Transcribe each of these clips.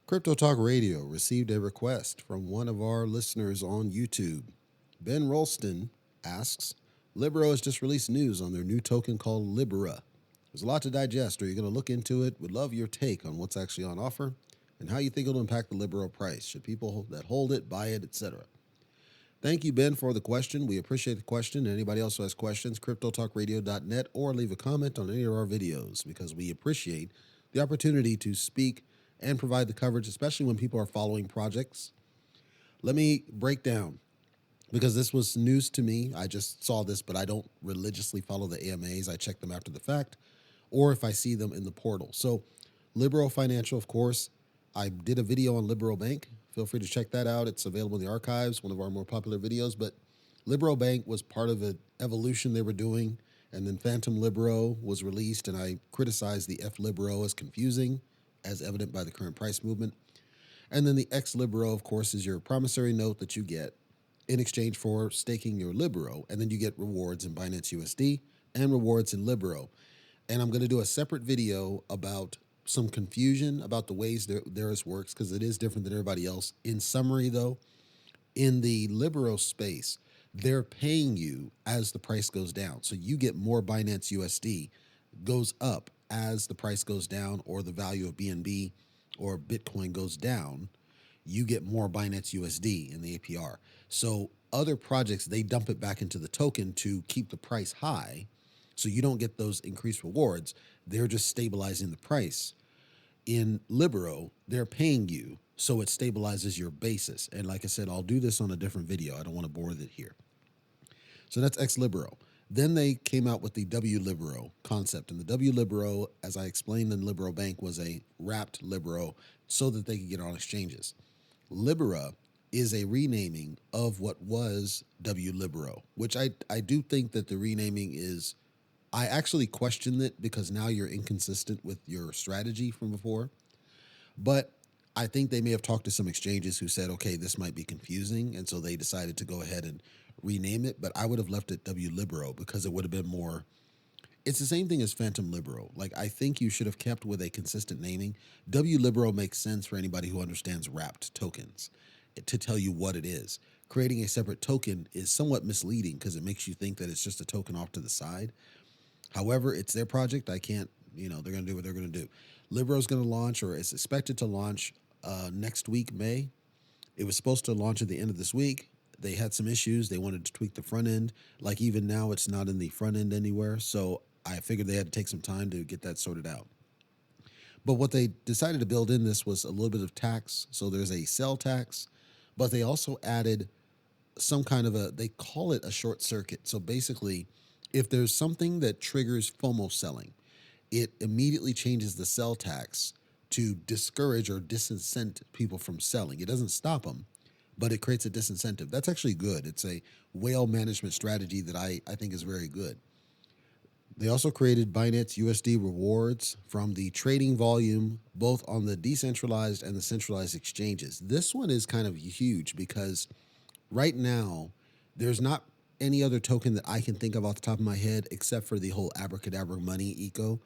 Crypto Talk Radio received a request from one of our listeners on YouTube. Ben Rolston asks, Libero has just released news on their new token called LIBERA. There's a lot to digest. Are you going to look into it? Would love your take on what's actually on offer and how you think it'll impact the Libero price. Should people that hold it, buy it, etc.? Thank you, Ben, for the question. We appreciate the question. And anybody else who has questions, cryptotalkradio.net, or leave a comment on any of our videos because we appreciate the opportunity to speak and provide the coverage, especially when people are following projects. Let me break down, because this was news to me. I just saw this, but I don't religiously follow the AMAs. I check them after the fact, or if I see them in the portal. So Libero Financial, of course, I did a video on Libero Bank. Feel free to check that out. It's available in the archives, one of our more popular videos. But Libero Bank was part of an evolution they were doing, and then Phantom Libero was released, and I criticized the F Libero as confusing, as evident by the current price movement. And then the X Libero, of course, is your promissory note that you get in exchange for staking your Libero, and then you get rewards in Binance USD and rewards in Libero. And I'm going to do a separate video about some confusion about the ways theirs works, because it is different than everybody else. In summary, though, in the Libero space, they're paying you as the price goes down. So you get more Binance USD goes up as the price goes down, or the value of BNB or Bitcoin goes down. You get more Binance USD in the APR. So other projects, they dump it back into the token to keep the price high. So you don't get those increased rewards. They're just stabilizing the price. In Libero, they're paying you, so it stabilizes your basis. And like I said, I'll do this on a different video. I don't want to bore it here. So that's X Libero. Then they came out with the wLIBERO concept. And the wLIBERO, as I explained in Libero Bank, was a wrapped Libero so that they could get on exchanges. Libera is a renaming of what was wLIBERO, which I do think that the renaming is, I actually question it because now you're inconsistent with your strategy from before. But I think they may have talked to some exchanges who said, okay, this might be confusing. And so they decided to go ahead and rename it. But I would have left it wLIBERO because it would have been more, it's the same thing as Phantom Libero. Like, I think you should have kept with a consistent naming. wLIBERO makes sense for anybody who understands wrapped tokens to tell you what it is. Creating a separate token is somewhat misleading because it makes you think that it's just a token off to the side. However, it's their project. I can't, they're going to do what they're going to do. Libero is going to launch, or is expected to launch next week, May. It was supposed to launch at the end of this week. They had some issues. They wanted to tweak the front end. Like, even now, it's not in the front end anywhere. So I figured they had to take some time to get that sorted out. But what they decided to build in this was a little bit of tax. So there's a sell tax, but they also added some kind of they call it a short circuit. So basically, if there's something that triggers FOMO selling, it immediately changes the sell tax to discourage or disincent people from selling. It doesn't stop them, but it creates a disincentive. That's actually good. It's a whale management strategy that I think is very good. They also created Binance USD rewards from the trading volume, both on the decentralized and the centralized exchanges. This one is kind of huge because right now, there's not any other token that I can think of off the top of my head except for the whole abracadabra money eco,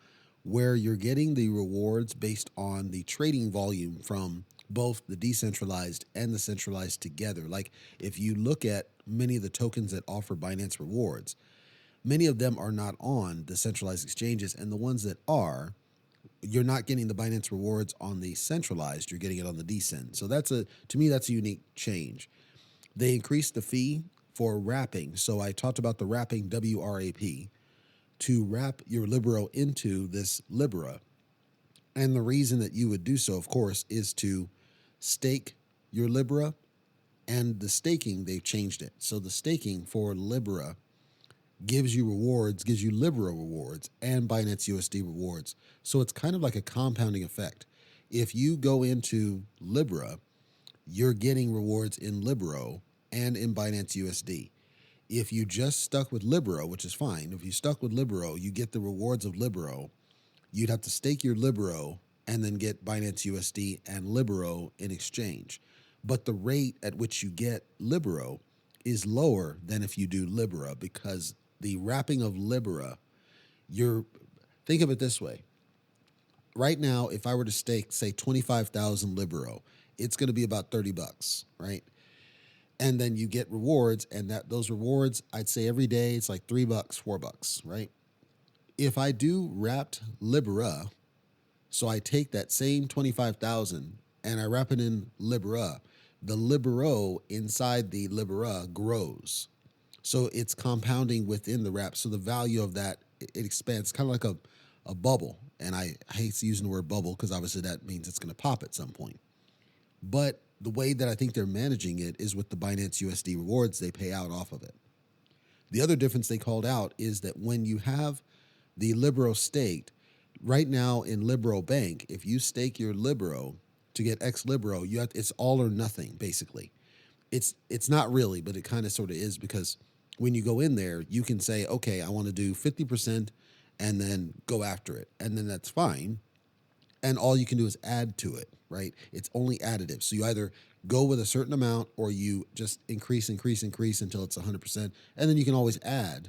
where you're getting the rewards based on the trading volume from both the decentralized and the centralized together. Like, if you look at many of the tokens that offer Binance rewards, many of them are not on the centralized exchanges, and the ones that are, you're not getting the Binance rewards on the centralized, you're getting it on the decent. So to me, that's a unique change. They increased the fee for wrapping. So I talked about the wrapping, WRAP, to wrap your Libero into this Libera. And the reason that you would do so, of course, is to stake your Libera. And the staking, they've changed it. So the staking for Libera gives you rewards, gives you Libero rewards and Binance USD rewards. So it's kind of like a compounding effect. If you go into Libera, you're getting rewards in Libero and in Binance USD. If you just stuck with Libero, which is fine, if you stuck with Libero, you get the rewards of Libero. You'd have to stake your Libero and then get Binance USD and Libero in exchange. But the rate at which you get Libero is lower than if you do Libera, because the wrapping of Libera, think of it this way. right now, if I were to stake, say 25,000 Libero, it's going to be about $30, right? And then you get rewards, and that those rewards, I'd say every day it's like $3, $4, right? If I do wrapped Libera, so I take that same 25,000 and I wrap it in Libera, the Libero inside the Libera grows. So it's compounding within the wrap. So the value of that, it expands kind of like a bubble. And I hate using the word bubble because obviously that means it's going to pop at some point. But the way that I think they're managing it is with the Binance USD rewards they pay out off of it. The other difference they called out is that when you have the Libero staked, right now in Libero Bank, if you stake your Libero to get X Libero, it's all or nothing basically. It's not really, but it kind of sort of is, because when you go in there, you can say, okay, I want to do 50% and then go after it. And then that's fine. And all you can do is add to it, right? It's only additive. So you either go with a certain amount or you just increase until it's 100%. And then you can always add,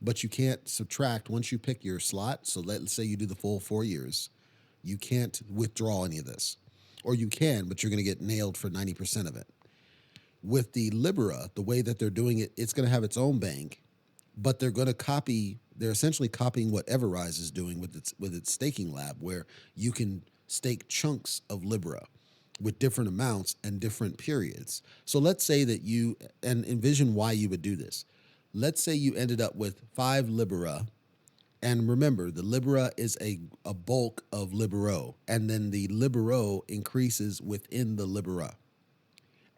but you can't subtract once you pick your slot. So let's say you do the full 4 years. You can't withdraw any of this. Or you can, but you're going to get nailed for 90% of it. With the Libera, the way that they're doing it, it's going to have its own bank, but they're going to copy. They're essentially copying what Everrise is doing with its staking lab, where you can stake chunks of Libera with different amounts and different periods. So let's say that you, and envision why you would do this. Let's say you ended up with 5 Libera, and remember, the Libera is a bulk of Libero, and then the Libero increases within the Libera,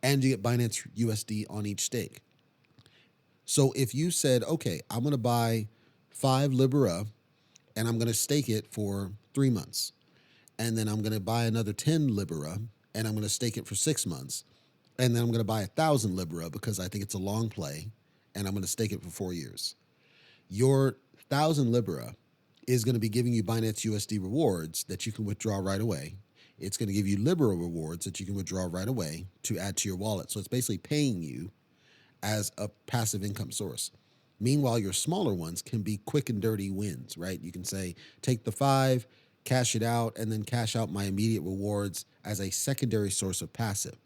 and you get Binance USD on each stake. So if you said, okay, I'm going to buy 5 Libera and I'm going to stake it for 3 months, and then I'm going to buy another 10 Libera and I'm going to stake it for 6 months, and then I'm going to buy 1,000 Libera because I think it's a long play, and I'm going to stake it for 4 years. Your 1,000 Libera is going to be giving you Binance USD rewards that you can withdraw right away. It's going to give you Libero rewards that you can withdraw right away to add to your wallet. So it's basically paying you as a passive income source. Meanwhile, your smaller ones can be quick and dirty wins, right? You can say, take the 5, cash it out, and then cash out my immediate rewards as a secondary source of passive.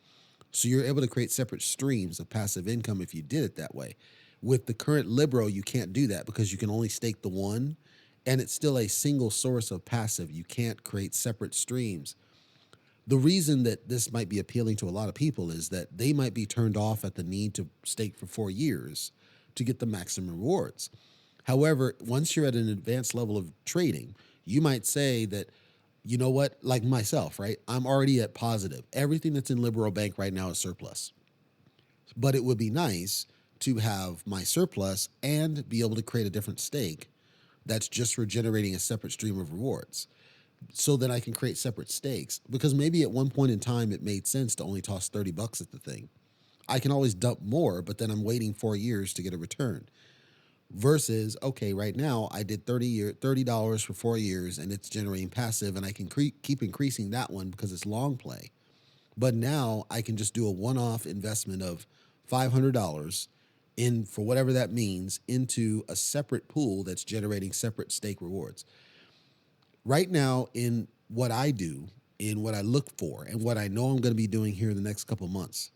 So you're able to create separate streams of passive income if you did it that way. With the current Libero, you can't do that because you can only stake the one, and it's still a single source of passive. You can't create separate streams. The reason that this might be appealing to a lot of people is that they might be turned off at the need to stake for 4 years to get the maximum rewards. However, once you're at an advanced level of trading, you might say that, you know what, like myself, right? I'm already at positive. Everything that's in Libero Bank right now is surplus. But it would be nice to have my surplus and be able to create a different stake that's just for generating a separate stream of rewards, so that I can create separate stakes. Because maybe at one point in time, it made sense to only toss $30 at the thing. I can always dump more, but then I'm waiting 4 years to get a return. Versus, okay, right now I did $30 for 4 years and it's generating passive, and I can keep increasing that one because it's long play. But now I can just do a one-off investment of $500 in, for whatever that means, into a separate pool that's generating separate stake rewards. Right now, in what I do, in what I look for, and what I know I'm going to be doing here in the next couple months,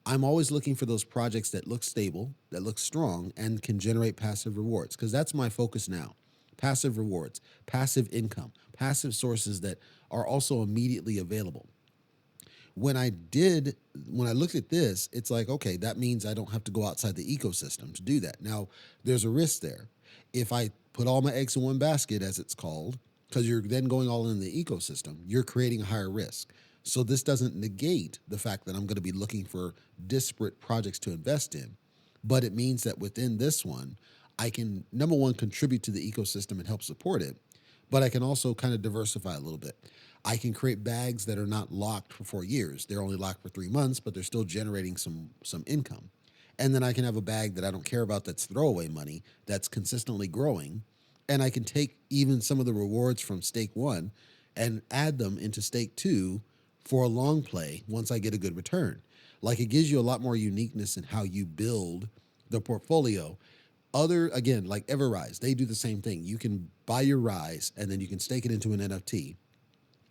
I'm always looking for those projects that look stable, that look strong, and can generate passive rewards, because that's my focus now. Passive rewards, passive income, passive sources that are also immediately available. When I looked at this, it's like, okay, that means I don't have to go outside the ecosystem to do that. Now, there's a risk there. If I put all my eggs in one basket, as it's called, because you're then going all in the ecosystem, you're creating a higher risk. So this doesn't negate the fact that I'm going to be looking for disparate projects to invest in, but it means that within this one, I can, number one, contribute to the ecosystem and help support it, but I can also kind of diversify a little bit. I can create bags that are not locked for 4 years. They're only locked for 3 months, but they're still generating some income. And then I can have a bag that I don't care about that's throwaway money, that's consistently growing, and I can take even some of the rewards from stake 1 and add them into stake 2 for a long play once I get a good return. Like, it gives you a lot more uniqueness in how you build the portfolio. Again, like Everrise, they do the same thing. You can buy your Rise and then you can stake it into an NFT.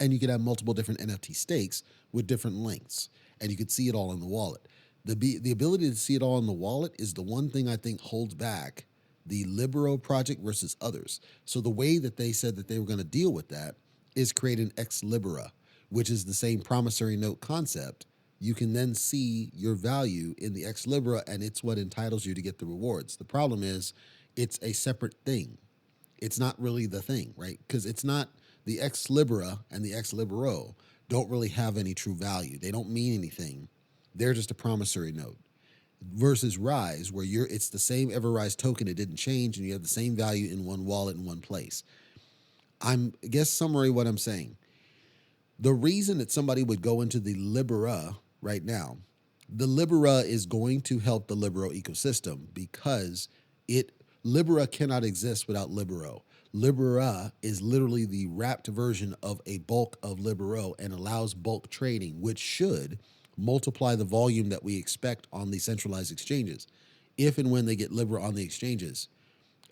And you could have multiple different NFT stakes with different lengths, and you could see it all in the wallet. The ability to see it all in the wallet is the one thing I think holds back the Libero project versus others. So the way that they said that they were going to deal with that is create an wLIBERA, which is the same promissory note concept. You can then see your value in the wLIBERA, and it's what entitles you to get the rewards. The problem is it's a separate thing. It's not really the thing, right? Because it's not the wLIBERA and the wLIBERO don't really have any true value. They don't mean anything. They're just a promissory note. Versus Rise, where it's the same EverRise token, it didn't change, and you have the same value in one wallet in one place. I guess summary what I'm saying. The reason that somebody would go into the Libera right now, the Libera is going to help the Libero ecosystem because Libera cannot exist without Libero. Libera is literally the wrapped version of a bulk of Libero and allows bulk trading, which should multiply the volume that we expect on the centralized exchanges if and when they get Libera on the exchanges.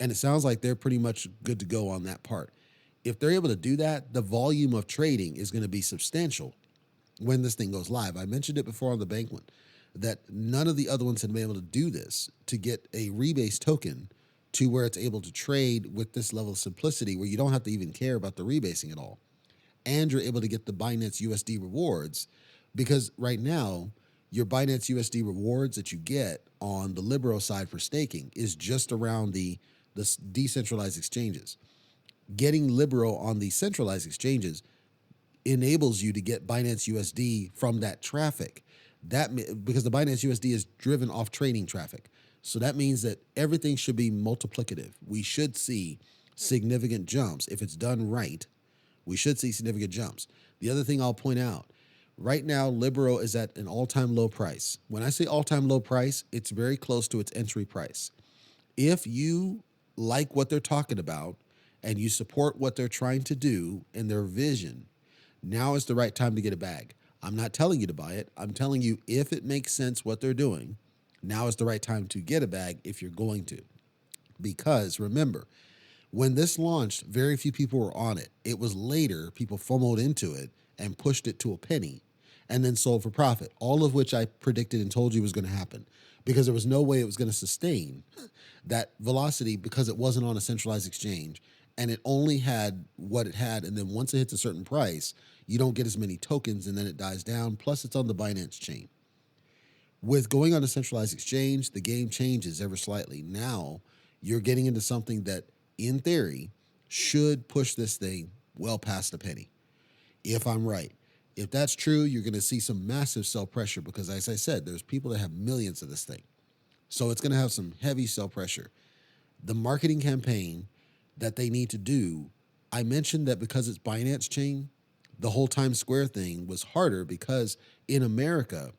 And it sounds like they're pretty much good to go on that part. If they're able to do that, the volume of trading is going to be substantial when this thing goes live. I mentioned it before on the bank one, that none of the other ones had been able to do this to get a rebase token to where it's able to trade with this level of simplicity where you don't have to even care about the rebasing at all. And you're able to get the Binance USD rewards, because right now, your Binance USD rewards that you get on the Libero side for staking is just around the decentralized exchanges. Getting Libero on the centralized exchanges enables you to get Binance USD from that traffic. Because the Binance USD is driven off trading traffic. So that means that everything should be multiplicative. We should see significant jumps. If it's done right, we should see significant jumps. The other thing I'll point out, right now, Libero is at an all-time low price. When I say all-time low price, it's very close to its entry price. If you like what they're talking about and you support what they're trying to do and their vision, now is the right time to get a bag. I'm not telling you to buy it. I'm telling you, if it makes sense what they're doing, now is the right time to get a bag if you're going to. Because remember, when this launched, very few people were on it. It was later, people FOMO'd into it and pushed it to a penny and then sold for profit, all of which I predicted and told you was going to happen because there was no way it was going to sustain that velocity because it wasn't on a centralized exchange and it only had what it had. And then once it hits a certain price, you don't get as many tokens and then it dies down. Plus, it's on the Binance chain. With going on a centralized exchange, the game changes ever slightly. Now you're getting into something that, in theory, should push this thing well past a penny. If I'm right. If that's true, you're going to see some massive sell pressure because, as I said, there's people that have millions of this thing. So it's going to have some heavy sell pressure. The marketing campaign that they need to do, I mentioned that because it's Binance chain, the whole Times Square thing was harder because in America,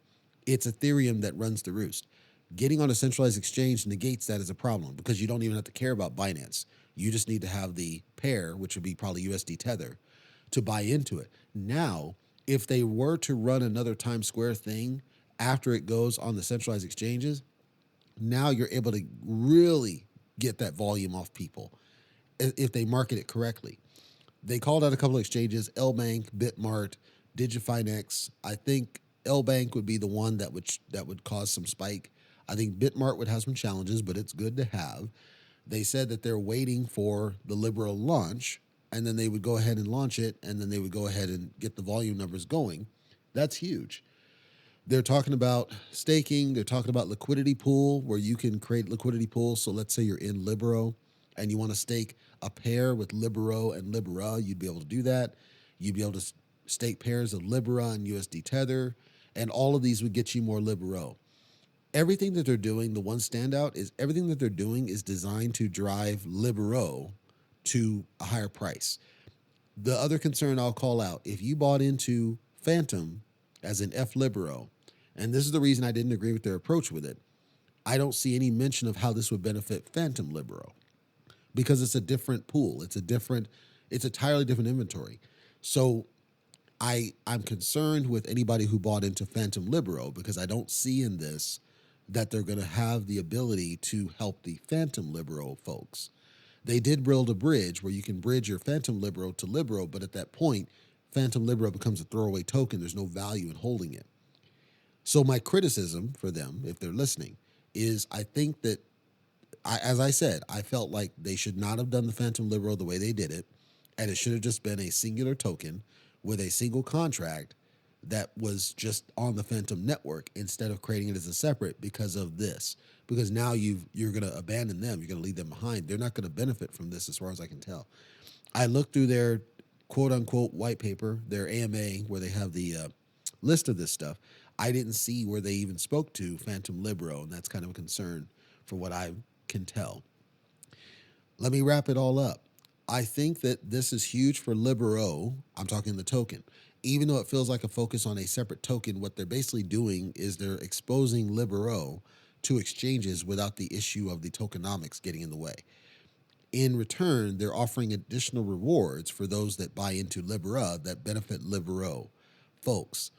it's Ethereum that runs the roost. Getting on a centralized exchange negates that as a problem because you don't even have to care about Binance. You just need to have the pair, which would be probably USD Tether, to buy into it. Now, if they were to run another Times Square thing after it goes on the centralized exchanges, now you're able to really get that volume off people if they market it correctly. They called out a couple of exchanges, LBank, Bitmart, DigiFinex. I think LBank would be the one that would cause some spike. I think Bitmart would have some challenges, but it's good to have. They said that they're waiting for the Libero launch, and then they would go ahead and launch it, and then they would go ahead and get the volume numbers going. That's huge. They're talking about staking. They're talking about liquidity pool, where you can create liquidity pools. So let's say you're in Libero and you want to stake a pair with Libero and Libera, you'd be able to do that. You'd be able to stake pairs of Libera and USD Tether, and all of these would get you more Libero. Everything that they're doing, the one standout is everything that they're doing is designed to drive Libero to a higher price. The other concern I'll call out, if you bought into Phantom as an wLIBERO, and this is the reason I didn't agree with their approach with it, I don't see any mention of how this would benefit Phantom Libero because it's a different pool. It's entirely different inventory. So I'm concerned with anybody who bought into Phantom Libero because I don't see in this that they're going to have the ability to help the Phantom Libero folks. They did build a bridge where you can bridge your Phantom Libero to Libero, but at that point, Phantom Libero becomes a throwaway token. There's no value in holding it. So my criticism for them, if they're listening, is I think that, as I said, I felt like they should not have done the Phantom Libero the way they did it, and it should have just been a singular token with a single contract that was just on the Phantom network instead of creating it as a separate because of this. Because now you're going to abandon them. You're going to leave them behind. They're not going to benefit from this as far as I can tell. I looked through their quote-unquote white paper, their AMA, where they have the list of this stuff. I didn't see where they even spoke to Phantom Libero, and that's kind of a concern for what I can tell. Let me wrap it all up. I think that this is huge for Libero. I'm talking the token. Even though it feels like a focus on a separate token, what they're basically doing is they're exposing Libero to exchanges without the issue of the tokenomics getting in the way. In return, they're offering additional rewards for those that buy into Libera that benefit Libero folks.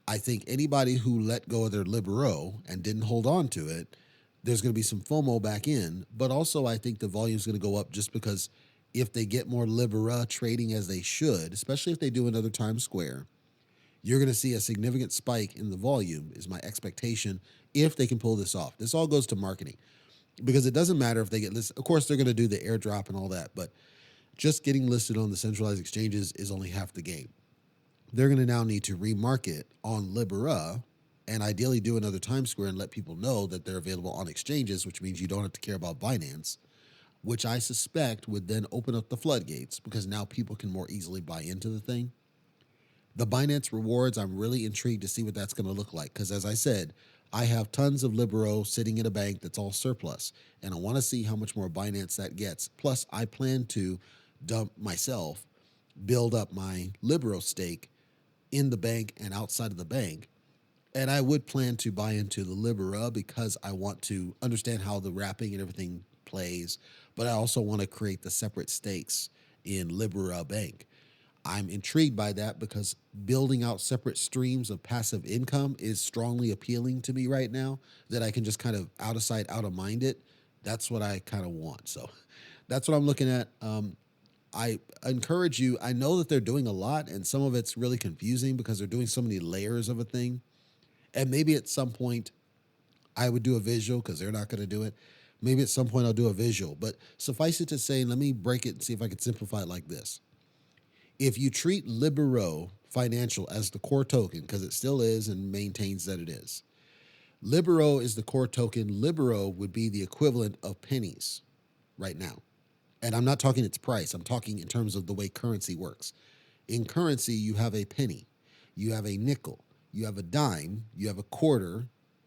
I think anybody who let go of their Libero and didn't hold on to it, there's going to be some FOMO back in. But also, I think the volume is going to go up just because if they get more Libera trading as they should, especially if they do another Times Square, you're going to see a significant spike in the volume, is my expectation, if they can pull this off. This all goes to marketing. Because it doesn't matter if they get listed. Of course, they're going to do the airdrop and all that, but just getting listed on the centralized exchanges is only half the game. They're going to now need to remarket on Libera and ideally do another Times Square and let people know that they're available on exchanges, which means you don't have to care about Binance, which I suspect would then open up the floodgates because now people can more easily buy into the thing. The Binance rewards, I'm really intrigued to see what that's going to look like because, as I said, I have tons of Libero sitting in a bank that's all surplus, and I want to see how much more Binance that gets. Plus, I plan to dump myself, build up my Libero stake in the bank and outside of the bank, and I would plan to buy into the Libera because I want to understand how the wrapping and everything plays, but I also want to create the separate stakes in Libera Bank. I'm intrigued by that because building out separate streams of passive income is strongly appealing to me right now, that I can just kind of out of sight, out of mind it. That's what I kind of want. So that's what I'm looking at. I encourage you. I know that they're doing a lot and some of it's really confusing because they're doing so many layers of a thing. And maybe at some point I would do a visual because they're not going to do it. Maybe at some point I'll do a visual, but suffice it to say, let me break it and see if I can simplify it like this. If you treat Libero Financial as the core token, because it still is and maintains that it is, Libero is the core token. Libero would be the equivalent of pennies right now. And I'm not talking its price. I'm talking in terms of the way currency works. In currency, you have a penny, you have a nickel, you have a dime, you have a quarter,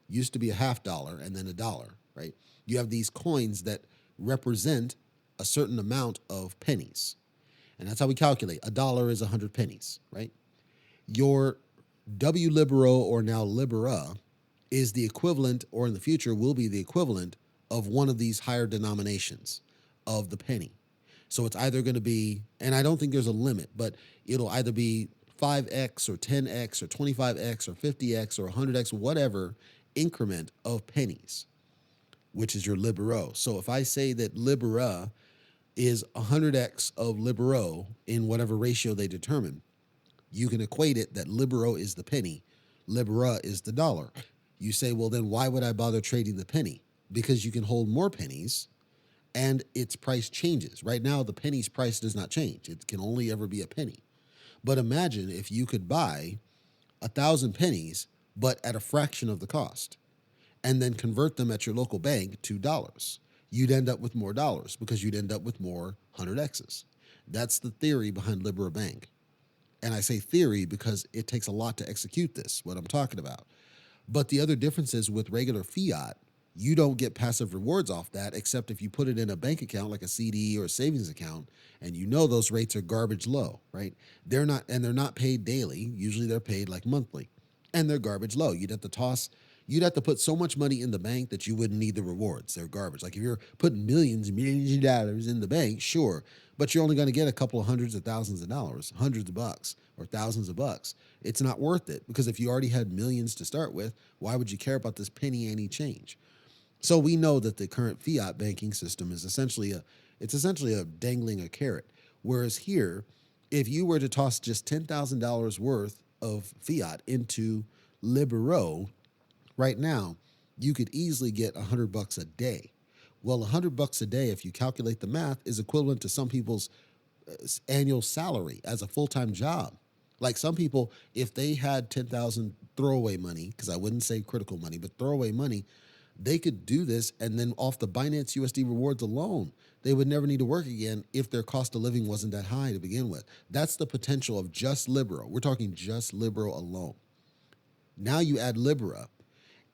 used to be a $50 and then $1, right? You have these coins that represent a certain amount of pennies. And that's how we calculate. $1 is 100 pennies, right? Your wLIBERO, or now Libera, is the equivalent, or in the future will be the equivalent of one of these higher denominations of the penny. So it's either going to be, and I don't think there's a limit, but it'll either be 5x or 10x or 25x or 50x or 100x, whatever increment of pennies, which is your Libero. So if I say that Libera is 100x of Libero in whatever ratio they determine, you can equate it that Libero is the penny, Libera is the dollar. You say, well, then why would I bother trading the penny? Because you can hold more pennies and its price changes. Right now, the penny's price does not change. It can only ever be a penny. But imagine if you could buy 1,000 pennies, but at a fraction of the cost, and then convert them at your local bank to dollars. You'd end up with more dollars because you'd end up with more 100Xs. That's the theory behind Libera Bank. And I say theory because it takes a lot to execute this, what I'm talking about. But the other difference is with regular fiat, you don't get passive rewards off that except if you put it in a bank account like a CD or a savings account, and you know those rates are garbage low, right? They're not paid daily. Usually they're paid like monthly, and they're garbage low. You'd have to put so much money in the bank that you wouldn't need the rewards. They're garbage. Like if you're putting millions and millions of dollars in the bank, sure, but you're only going to get a couple of hundreds of thousands of dollars, hundreds of bucks or thousands of bucks. It's not worth it because if you already had millions to start with, why would you care about this penny ante change? So we know that the current fiat banking system is essentially a dangling a carrot. Whereas here, If you were to toss just $10,000 worth of fiat into Libero right now, you could easily get $100 a day. Well, $100 a day, if you calculate the math, is equivalent to some people's annual salary as a full-time job. Like some people, if they had 10,000 throwaway money, because I wouldn't say critical money, but throwaway money, they could do this, and then off the Binance USD rewards alone, they would never need to work again if their cost of living wasn't that high to begin with. That's the potential of just Libero. We're talking just Libero alone. Now you add Libera,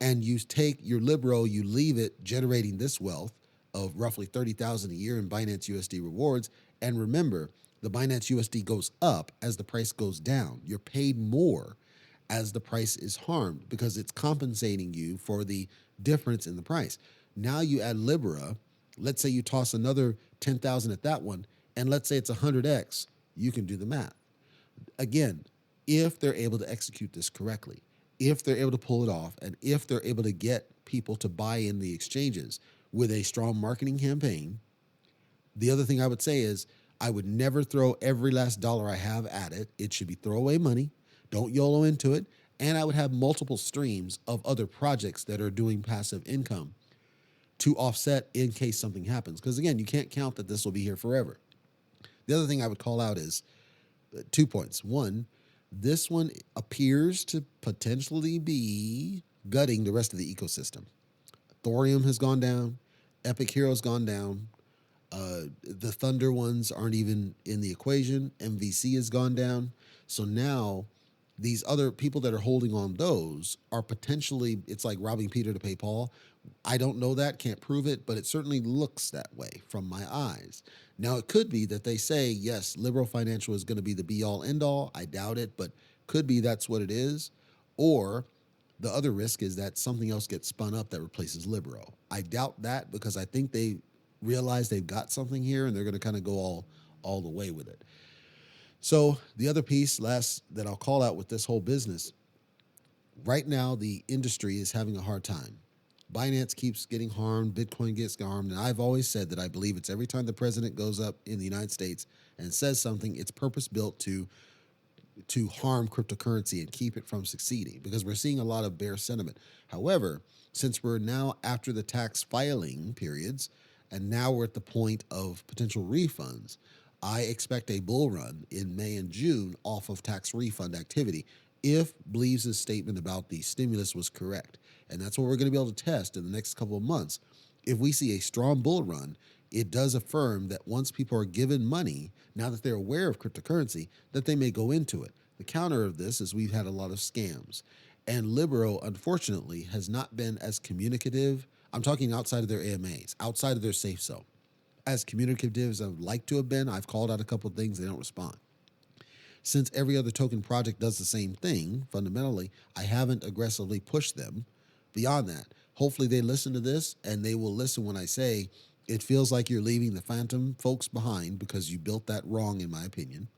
and you take your Libero, you leave it generating this wealth of roughly 30,000 a year in Binance USD rewards. And remember, the Binance USD goes up as the price goes down. You're paid more as the price is harmed because it's compensating you for the difference in the price. Now you add Libera, let's say you toss another 10,000 at that one, and let's say it's 100x, you can do the math. Again, if they're able to execute this correctly, if they're able to pull it off, and if they're able to get people to buy in the exchanges with a strong marketing campaign, the other thing I would say is I would never throw every last dollar I have at it. It should be throwaway money. Don't YOLO into it. And I would have multiple streams of other projects that are doing passive income to offset in case something happens. Because again, you can't count that this will be here forever. The other thing I would call out is 2 points. One, this one appears to potentially be gutting the rest of the ecosystem. Thorium has gone down. Epic Hero's gone down. The Thunder ones aren't even in the equation. MVC has gone down. So now these other people that are holding on those are potentially, it's like robbing Peter to pay Paul. I don't know that, can't prove it, but it certainly looks that way from my eyes. Now, it could be that they say, yes, Libero Financial is going to be the be-all, end-all. I doubt it, but could be that's what it is. Or the other risk is that something else gets spun up that replaces Libero. I doubt that because I think they realize they've got something here and they're going to kind of go all the way with it. So the other piece last that I'll call out with this whole business, right now the industry is having a hard time. Binance keeps getting harmed, Bitcoin gets harmed, and I've always said that I believe it's every time the president goes up in the United States and says something, it's purpose-built to harm cryptocurrency and keep it from succeeding because we're seeing a lot of bear sentiment. However, since we're now after the tax filing periods and now we're at the point of potential refunds, I expect a bull run in May and June off of tax refund activity if Bleaves' statement about the stimulus was correct. And that's what we're going to be able to test in the next couple of months. If we see a strong bull run, it does affirm that once people are given money, now that they're aware of cryptocurrency, that they may go into it. The counter of this is we've had a lot of scams. And Libero, unfortunately, has not been as communicative. I'm talking outside of their AMAs, outside of their safe zone. As communicative as I would like to have been, I've called out a couple of things, they don't respond. Since every other token project does the same thing, fundamentally, I haven't aggressively pushed them beyond that. Hopefully they listen to this and they will listen when I say, it feels like you're leaving the phantom folks behind because you built that wrong, in my opinion.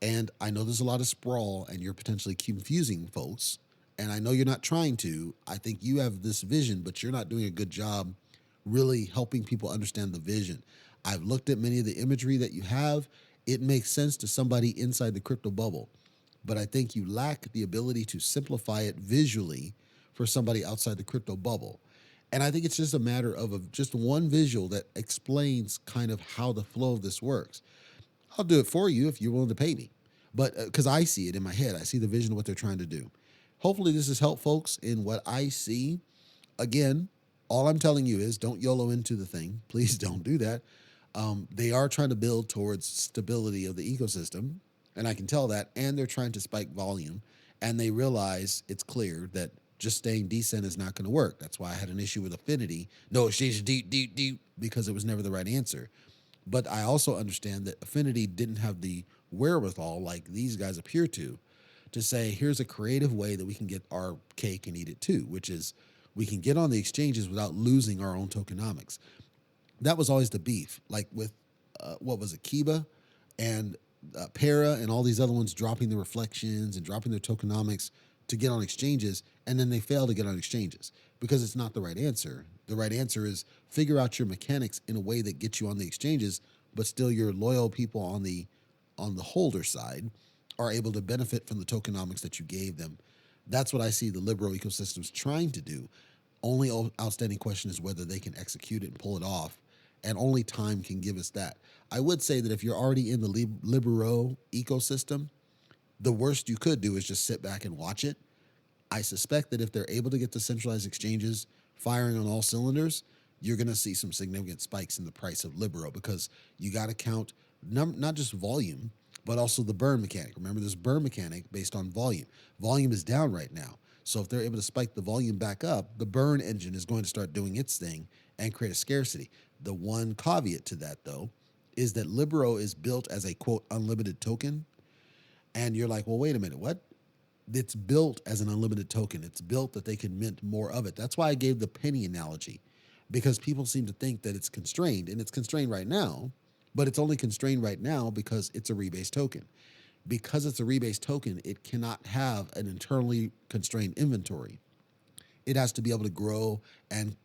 And I know there's a lot of sprawl and you're potentially confusing folks. And I know you're not trying to. I think you have this vision, but you're not doing a good job really helping people understand the vision. I've looked at many of the imagery that you have. It makes sense to somebody inside the crypto bubble. But I think you lack the ability to simplify it visually for somebody outside the crypto bubble. And I think it's just a matter of just one visual that explains kind of how the flow of this works. I'll do it for you if you're willing to pay me. But because I see it in my head, I see the vision of what they're trying to do. Hopefully this has helped folks in what I see. Again, all I'm telling you is don't YOLO into the thing. Please don't do that. They are trying to build towards stability of the ecosystem, and I can tell that, and they're trying to spike volume, and they realize it's clear that just staying decent is not going to work. That's why I had an issue with Affinity. No exchange deep, because it was never the right answer. But I also understand that Affinity didn't have the wherewithal, like these guys appear to say, here's a creative way that we can get our cake and eat it too, which is we can get on the exchanges without losing our own tokenomics. That was always the beef, like with, what was it, Kiba and Para and all these other ones dropping the reflections and dropping their tokenomics to get on exchanges, and then they fail to get on exchanges because it's not the right answer. The right answer is figure out your mechanics in a way that gets you on the exchanges, but still your loyal people on the on the holder side are able to benefit from the tokenomics that you gave them. That's what I see the Libero ecosystems trying to do. Only outstanding question is whether they can execute it and pull it off, and only time can give us that. I would say that if you're already in the Libero ecosystem, the worst you could do is just sit back and watch it. I suspect that if they're able to get the centralized exchanges firing on all cylinders, you're going to see some significant spikes in the price of Libero, because you got to count not just volume, but also the burn mechanic. Remember, this burn mechanic based on volume. Volume is down right now. So if they're able to spike the volume back up, the burn engine is going to start doing its thing and create a scarcity. The one caveat to that, though, is that Libero is built as a, quote, unlimited token. And you're like, well, wait a minute, what? It's built as an unlimited token. It's built that they can mint more of it. That's why I gave the penny analogy, because people seem to think that it's constrained, and it's constrained right now, but it's only constrained right now because it's a rebase token. Because it's a rebase token, it cannot have an internally constrained inventory. It has to be able to grow and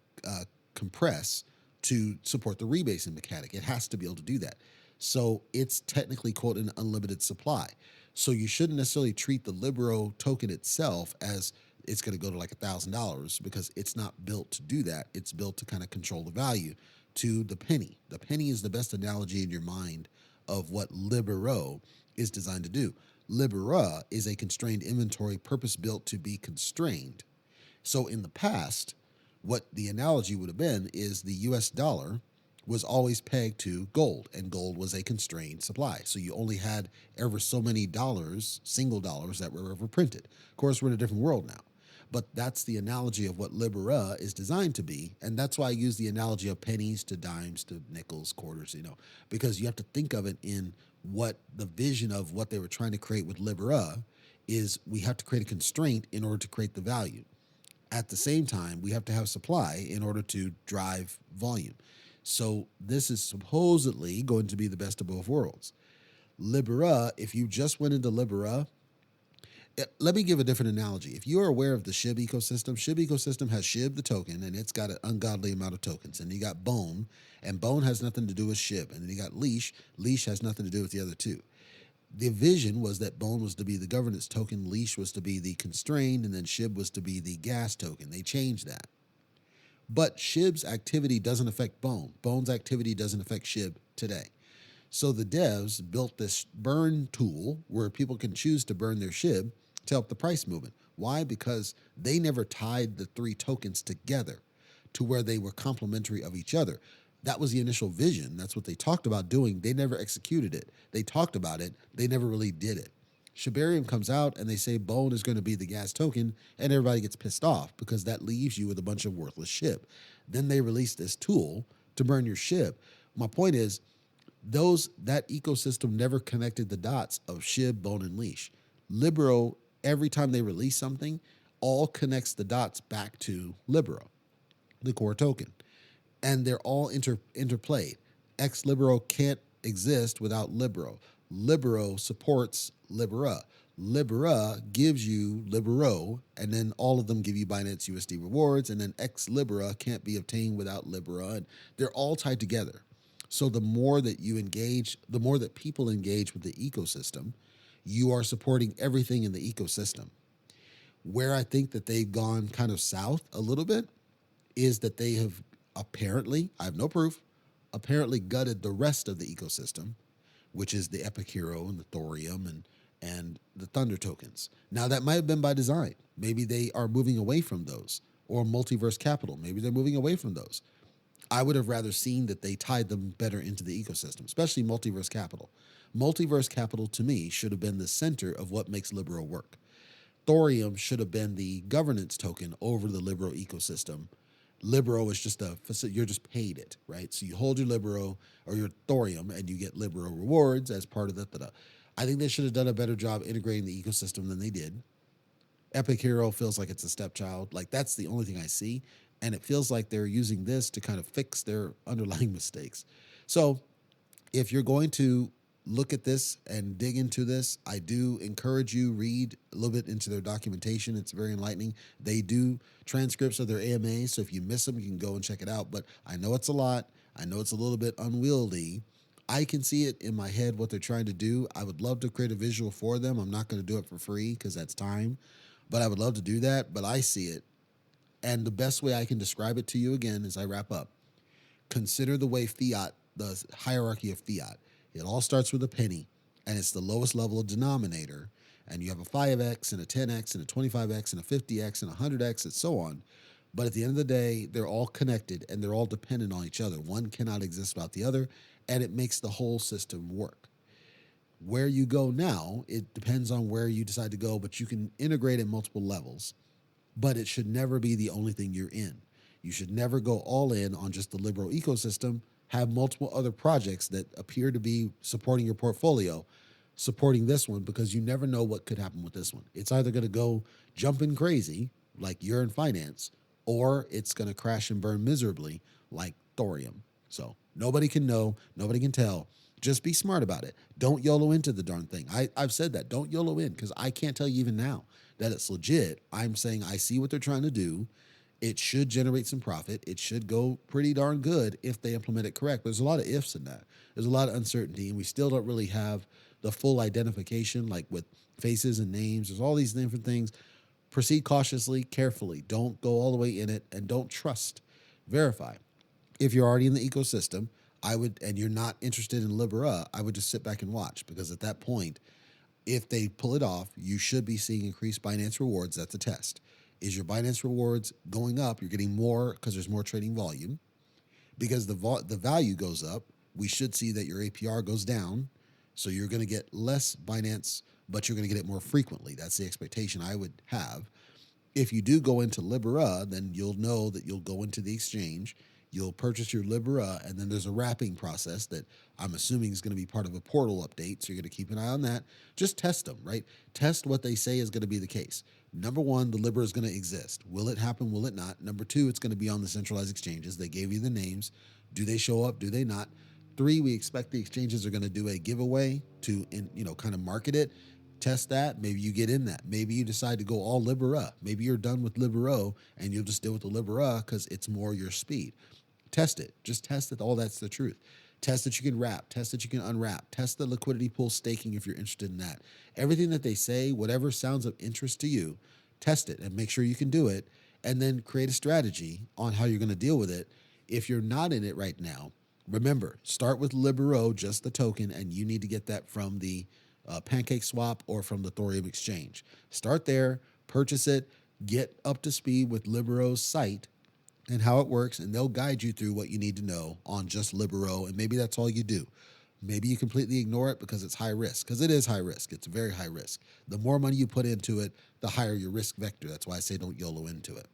compress to support the rebasing mechanic. It has to be able to do that. So it's technically, quote, an unlimited supply. So you shouldn't necessarily treat the Libero token itself as it's going to go to like $1,000, because it's not built to do that. It's built to kind of control the value to the penny. The penny is the best analogy in your mind of what Libero is designed to do. Libera is a constrained inventory purpose-built to be constrained. So in the past, what the analogy would have been is the US dollar was always pegged to gold, and gold was a constrained supply. So you only had ever so many dollars, single dollars, that were ever printed. Of course, we're in a different world now. But that's the analogy of what Libera is designed to be. And that's why I use the analogy of pennies to dimes to nickels, quarters, because you have to think of it in what the vision of what they were trying to create with Libera is. We have to create a constraint in order to create the value. At the same time, we have to have supply in order to drive volume. So this is supposedly going to be the best of both worlds. Libera, if you just went into Libera, let me give a different analogy. If you are aware of the SHIB ecosystem has SHIB, the token, and it's got an ungodly amount of tokens. And you got Bone, and Bone has nothing to do with SHIB. And then you got Leash. Leash has nothing to do with the other two. The vision was that Bone was to be the governance token, Leash was to be the constrained, and then SHIB was to be the gas token. They changed that. But SHIB's activity doesn't affect Bone. Bone's activity doesn't affect SHIB today. So the devs built this burn tool where people can choose to burn their SHIB to help the price movement. Why? Because they never tied the three tokens together to where they were complementary of each other. That was the initial vision. That's what they talked about doing. They never executed it. They talked about it. They never really did it. Shibarium comes out and they say Bone is going to be the gas token, and everybody gets pissed off because that leaves you with a bunch of worthless SHIB. Then they release this tool to burn your SHIB. My point is, that ecosystem never connected the dots of SHIB, Bone, and Leash. Libero, every time they release something, all connects the dots back to Libero, the core token. And they're all interplayed. Ex Libero can't exist without Libero. Libero supports Libera. Libera gives you Libero, and then all of them give you Binance USD rewards, and then ex Libera can't be obtained without Libera, and they're all tied together. So the more that you engage, the more that people engage with the ecosystem, you are supporting everything in the ecosystem. Where I think that they've gone kind of south a little bit is that they have apparently, I have no proof, apparently gutted the rest of the ecosystem, which is the Epic Hero and the Thorium and the Thunder tokens. Now, that might have been by design. Maybe they are moving away from those. Or Multiverse Capital. Maybe they're moving away from those. I would have rather seen that they tied them better into the ecosystem, especially Multiverse Capital. Multiverse Capital, to me, should have been the center of what makes Libero work. Thorium should have been the governance token over the Libero ecosystem. Libero is just you're just paid it, right? So you hold your Libero or your Thorium and you get Libero rewards as part of that. I think they should have done a better job integrating the ecosystem than they did. Epic Hero feels like it's a stepchild. Like, that's the only thing I see. And it feels like they're using this to kind of fix their underlying mistakes. So if you're going to look at this and dig into this, I do encourage you read a little bit into their documentation. It's very enlightening. They do transcripts of their AMAs, so if you miss them, you can go and check it out. But I know it's a lot. I know it's a little bit unwieldy, I can see it in my head what they're trying to do. I would love to create a visual for them. I'm not going to do it for free because that's time, but I would love to do that. But I see it. And the best way I can describe it to you again as I wrap up, consider the way fiat, the hierarchy of fiat. It all starts with a penny, and it's the lowest level of denominator. And you have a 5x and a 10x and a 25x and a 50x and a 100x and so on. But at the end of the day, they're all connected and they're all dependent on each other. One cannot exist without the other, and it makes the whole system work. Where you go now, it depends on where you decide to go, but you can integrate at multiple levels. But it should never be the only thing you're in. You should never go all in on just the Libero ecosystem. Have multiple other projects that appear to be supporting your portfolio, supporting this one, because you never know what could happen with this one. It's either going to go jumping crazy, like you're in finance, or it's going to crash and burn miserably, like thorium. So nobody can know, nobody can tell. Just be smart about it. Don't YOLO into the darn thing. I've said that. Don't YOLO in, because I can't tell you even now that it's legit. I'm saying I see what they're trying to do. It should generate some profit. It should go pretty darn good if they implement it correct. There's a lot of ifs in that. There's a lot of uncertainty, and we still don't really have the full identification, like with faces and names. There's all these different things. Proceed cautiously, carefully. Don't go all the way in it, and don't trust. Verify. If you're already in the ecosystem, and you're not interested in Libera, I would just sit back and watch, because at that point, if they pull it off, you should be seeing increased Binance rewards. That's a test. Is your Binance rewards going up? You're getting more because there's more trading volume. Because the value goes up, we should see that your APR goes down. So you're going to get less Binance, but you're going to get it more frequently. That's the expectation I would have. If you do go into Libera, then you'll know that you'll go into the exchange, you'll purchase your Libera, and then there's a wrapping process that I'm assuming is going to be part of a portal update. So you're going to keep an eye on that. Just test them, right? Test what they say is going to be the case. Number one, the Libera is going to exist. Will it happen? Will it not? Number two, it's going to be on the centralized exchanges. They gave you the names. Do they show up? Do they not? Three, we expect the exchanges are going to do a giveaway to, kind of market it. Test that. Maybe you get in that. Maybe you decide to go all Libera. Maybe you're done with Libero and you'll just deal with the Libera because it's more your speed. Test it. Just test it. All that's the truth. Test that you can wrap. Test that you can unwrap. Test the liquidity pool staking if you're interested in that. Everything that they say, whatever sounds of interest to you, test it and make sure you can do it. And then create a strategy on how you're going to deal with it. If you're not in it right now, remember, start with Libero, just the token, and you need to get that from the Pancake Swap or from the Thorium Exchange. Start there, purchase it, get up to speed with Libero's site and how it works, and they'll guide you through what you need to know on just Libero, and maybe that's all you do. Maybe you completely ignore it because it's high risk, because it is high risk. It's very high risk. The more money you put into it, the higher your risk vector. That's why I say don't YOLO into it.